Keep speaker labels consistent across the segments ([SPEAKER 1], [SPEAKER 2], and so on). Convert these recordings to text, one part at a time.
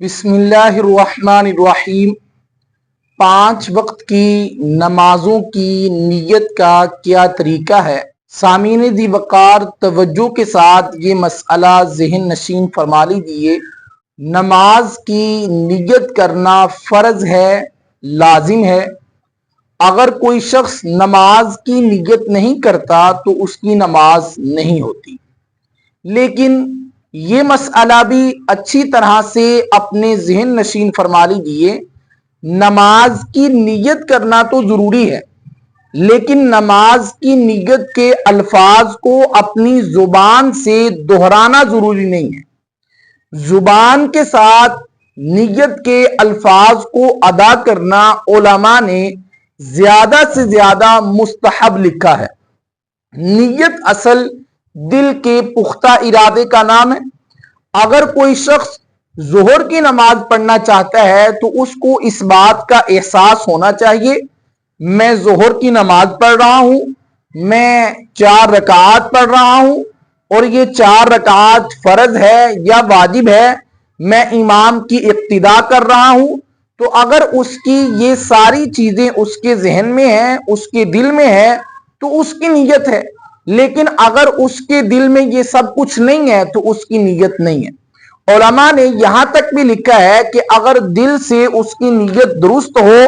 [SPEAKER 1] बिस्मिल्लाहिर्रहमानिर्रहीम। 5 वक्त की नमाजों की नीयत का क्या तरीका है? सामीन दी वकार तवज्जो के साथ ये मसला ज़हन नशीन फरमा लीजिए। नमाज की नीयत करना फ़र्ज है, लाजिम है। अगर कोई शख्स नमाज की नीयत नहीं करता तो उसकी नमाज नहीं होती। लेकिन ये मसला भी अच्छी तरह से अपने ज़हन नशीन फरमा लीजिए। नमाज की नीयत करना तो ज़रूरी है, लेकिन नमाज की नीयत के अल्फाज को अपनी ज़ुबान से दोहराना ज़रूरी नहीं है। ज़ुबान के साथ नीयत के अल्फाज को अदा करना उलमा ने ज़्यादा से ज़्यादा मुस्तहब लिखा है। नीयत असल दिल के पुख्ता इरादे का नाम है। अगर कोई शख्स ज़ोहर की नमाज पढ़ना चाहता है तो उसको इस बात का एहसास होना चाहिए, मैं ज़ोहर की नमाज पढ़ रहा हूं, मैं 4 रकात पढ़ रहा हूं और ये 4 रकात फर्ज है या वाजिब है, मैं इमाम की इक्तिदा कर रहा हूं। तो अगर उसकी ये सारी चीजें उसके जहन में है, उसके दिल में है, तो उसकी नीयत है। लेकिन अगर उसके दिल में ये सब कुछ नहीं है तो उसकी नीयत नहीं है। उलमा ने यहां तक भी लिखा है कि अगर दिल से उसकी नीयत दुरुस्त हो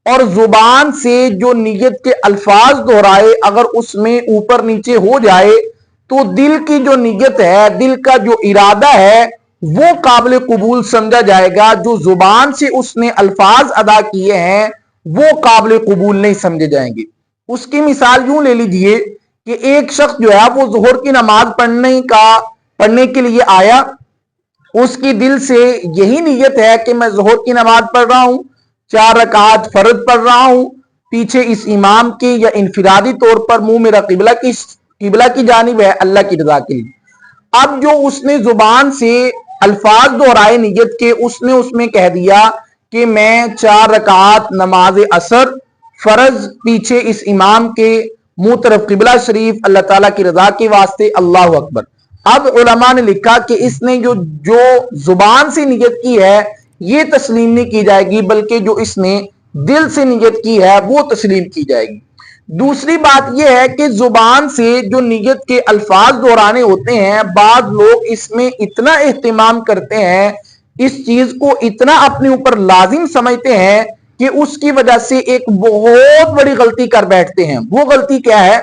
[SPEAKER 1] और जुबान से जो नीयत के अल्फाज दोहराए अगर उसमें ऊपर नीचे हो जाए तो दिल की जो नीयत है, दिल का जो इरादा है, वो काबिल कबूल समझा जाएगा। जो जुबान से उसने अल्फाज अदा किए हैं वो काबिल कबूल नहीं समझे जाएंगे। उसकी मिसाल यूं ले लीजिए कि एक शख्स जो है वो ज़ोहर की नमाज पढ़ने के लिए आया, उसकी दिल से यही नीयत है कि मैं ज़ोहर की नमाज पढ़ रहा हूं, 4 रकात फर्ज पढ़ रहा हूं, पीछे इस इमाम के या इनफिरादी तौर पर मुंह मेरा किबला की जानिब है, अल्लाह की रजा के लिए। अब जो उसने जुबान से अल्फाज दोहराए नीयत के, उसने उसमें कह दिया कि मैं 4 रकात नमाज असर फर्ज पीछे इस इमाम के मुंह तरफ किबला शरीफ अल्लाह ताला की रजा के वास्ते, अल्लाह अकबर। अब उलमा ने लिखा कि इसने जो जुबान से नियत की है ये तस्लीम नहीं की जाएगी, बल्कि जो इसने दिल से नियत की है वो तस्लीम की जाएगी। दूसरी बात यह है कि जुबान से जो नियत के अल्फाज दोहराने होते हैं, बाद लोग इसमें इतना एहतिमाम करते हैं, इस चीज को इतना अपने ऊपर लाजिम समझते हैं कि उसकी वजह से एक बहुत बड़ी गलती कर बैठते हैं। वो गलती क्या है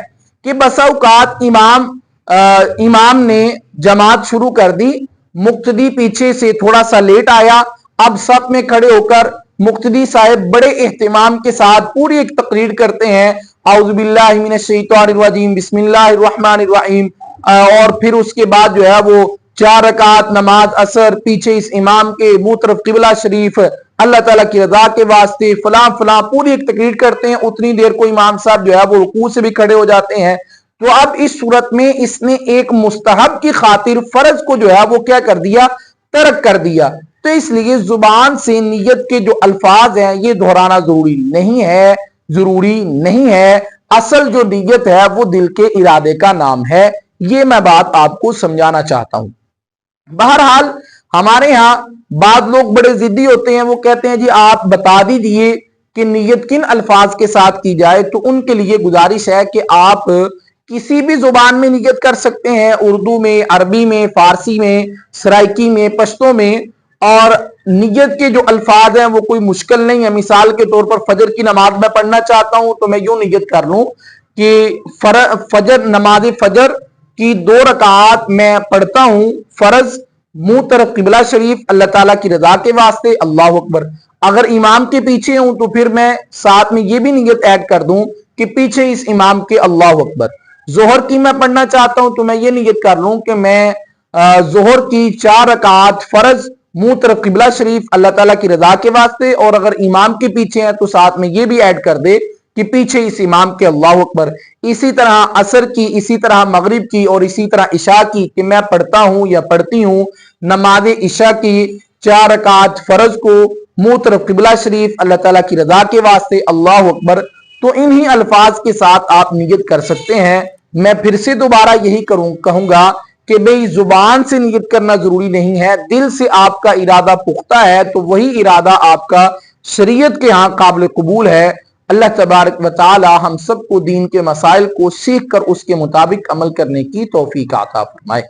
[SPEAKER 1] कि बसा औकात इमाम ने जमात शुरू कर दी, मुक्तदी पीछे से थोड़ा सा लेट आया, अब सब में खड़े होकर मुक्तदी साहब बड़े एहतिमाम के साथ पूरी एक तकरीर करते हैं, औज़ुबिल्लाहि मिनश्शैतानिर्रजीम बिस्मिल्लाहिर्रहमानिर्रहीम, और फिर उसके बाद जो है वो 4 रकात नमाज असर पीछे इस इमाम के मुंह तरफ किबला शरीफ अल्लाह ताला की रजा के वास्ते फलां फलां पूरी एक तकरीर करते हैं। उतनी देर को इमाम साहब जो है वो रुकू से भी खड़े हो जाते हैं। तो अब इस सूरत में इसने एक मुस्तहब की खातिर फर्ज को जो है वो क्या कर दिया, तर्क कर दिया। तो इसलिए जुबान से नियत के जो अल्फाज हैं ये दोहराना जरूरी नहीं है। असल जो नियत है वो दिल के इरादे का नाम है। ये मैं बात आपको समझाना चाहता हूं। बहरहाल हमारे यहाँ बाद लोग बड़े जिद्दी होते हैं, वो कहते हैं जी आप बता दीजिए कि नियत किन अल्फाज के साथ की जाए। तो उनके लिए गुजारिश है कि आप किसी भी जुबान में नियत कर सकते हैं, उर्दू में, अरबी में, फारसी में, सराइकी में, पश्तो में। और नियत के जो अल्फाज हैं वो कोई मुश्किल नहीं है। मिसाल के तौर पर फजर की नमाज में पढ़ना चाहता हूं तो मैं यूं नियत कर लूं कि नमाज फजर की 2 रकात मैं पढ़ता हूं फर्ज, मुंह तरफ किबला शरीफ अल्लाह ताला की रजा के वास्ते, अल्लाह अकबर। अगर इमाम के पीछे हूं तो फिर मैं साथ में ये भी नियत ऐड कर दूं कि पीछे इस इमाम के, अल्लाह अकबर। जोहर की मैं पढ़ना चाहता हूं तो मैं ये नियत कर लूं कि मैं जोहर की 4 रकात फर्ज, मुंह तरफ किबला शरीफ अल्लाह ताला की रजा के वास्ते, और अगर इमाम के पीछे है तो साथ में ये भी ऐड कर दे कि पीछे इस इमाम के, अल्लाह अकबर। इसी तरह असर की, इसी तरह मगरिब की और इसी तरह इशा की कि मैं पढ़ता हूं या पढ़ती हूं नमाज इशा की 4 रकात फर्ज को मुंह तरफ किबला शरीफ अल्लाह ताला की रजा के वास्ते, अल्लाह अकबर। तो इन्हीं अल्फाज के साथ आप नियत कर सकते हैं। मैं फिर से दोबारा यही कहूंगा کہ بھئی زبان سے نیت کرنا ضروری نہیں ہے، دل سے آپ کا ارادہ پختہ ہے تو وہی ارادہ آپ کا شریعت کے ہاں قابل قبول ہے۔ اللہ تبارک و تعالی ہم سب کو دین کے مسائل کو سیکھ کر اس کے مطابق عمل کرنے کی توفیق عطا فرمائے۔